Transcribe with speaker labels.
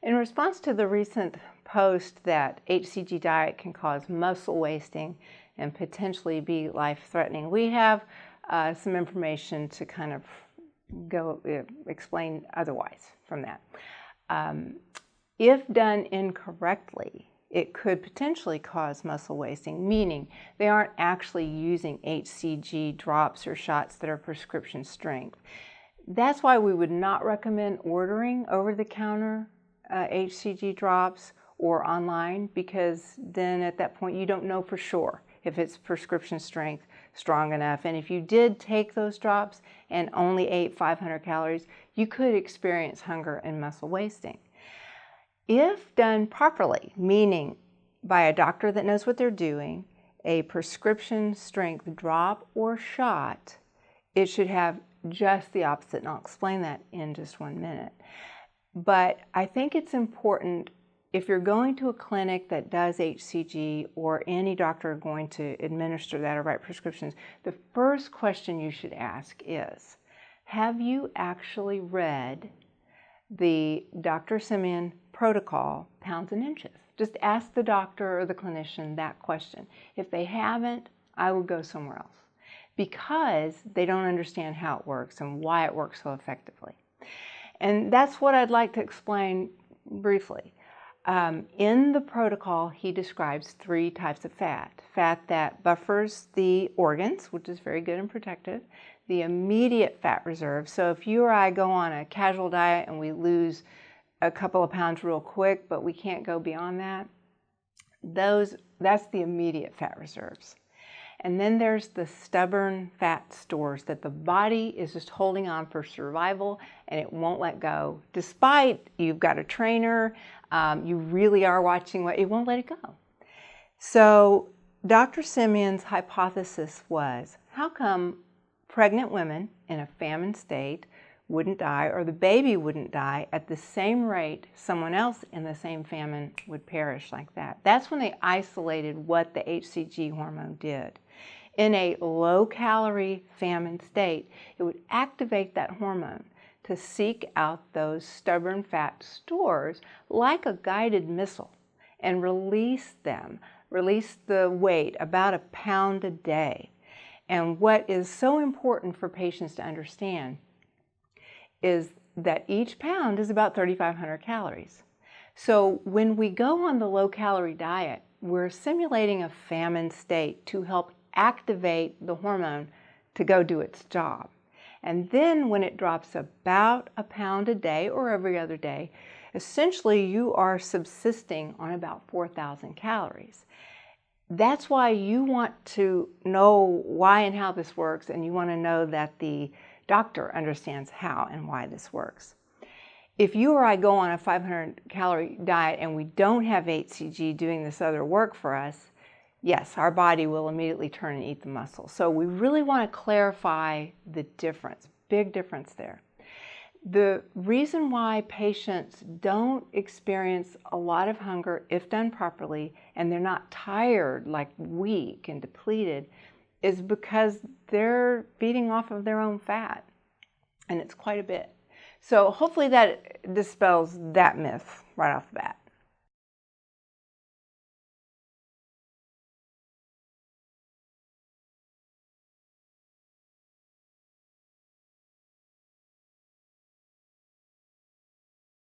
Speaker 1: In response to the recent post that HCG diet can cause muscle wasting and potentially be life-threatening, we have some information to kind of explain otherwise from that. If done incorrectly, it could potentially cause muscle wasting, meaning they aren't actually using HCG drops or shots that are prescription strength. That's why we would not recommend ordering over-the-counter HCG drops or online, because then at that point you don't know for sure if it's prescription strength strong enough. And if you did take those drops and only ate 500 calories, you could experience hunger and muscle wasting. If done properly, meaning by a doctor that knows what they're doing, a prescription strength drop or shot, it should have just the opposite, and I'll explain that in just 1 minute. But I think it's important, if you're going to a clinic that does HCG or any doctor going to administer that or write prescriptions, the first question you should ask is, have you actually read the Dr. Simeon protocol, pounds and inches? Just ask the doctor or the clinician that question. If they haven't, I would go somewhere else, because they don't understand how it works and why it works so effectively. And that's what I'd like to explain briefly. In the protocol, he describes 3 types of fat. Fat that buffers the organs, which is very good and protective. The immediate fat reserve. So if you or I go on a casual diet and we lose a couple of pounds real quick, but we can't go beyond that, that's the immediate fat reserves. And then there's the stubborn fat stores that the body is just holding on for survival, and it won't let go. Despite you've got a trainer, you really are watching it won't let it go. So Dr. Simeon's hypothesis was, how come pregnant women in a famine state wouldn't die, or the baby wouldn't die at the same rate someone else in the same famine would perish like that? That's when they isolated what the HCG hormone did. In a low-calorie famine state, it would activate that hormone to seek out those stubborn fat stores like a guided missile and release them, release the weight, about 1 pound a day. And what is so important for patients to understand is that each pound is about 3,500 calories. So when we go on the low-calorie diet, we're simulating a famine state to help activate the hormone to go do its job. And then when it drops about 1 pound a day or every other day, essentially you are subsisting on about 4,000 calories. That's why you want to know why and how this works, and you want to know that the doctor understands how and why this works. If you or I go on a 500 calorie diet and we don't have HCG doing this other work for us, yes, our body will immediately turn and eat the muscle. So we really want to clarify the difference, big difference there. The reason why patients don't experience a lot of hunger if done properly, and they're not tired, like weak and depleted, is because they're feeding off of their own fat, and it's quite a bit. So hopefully that dispels that myth right off the bat.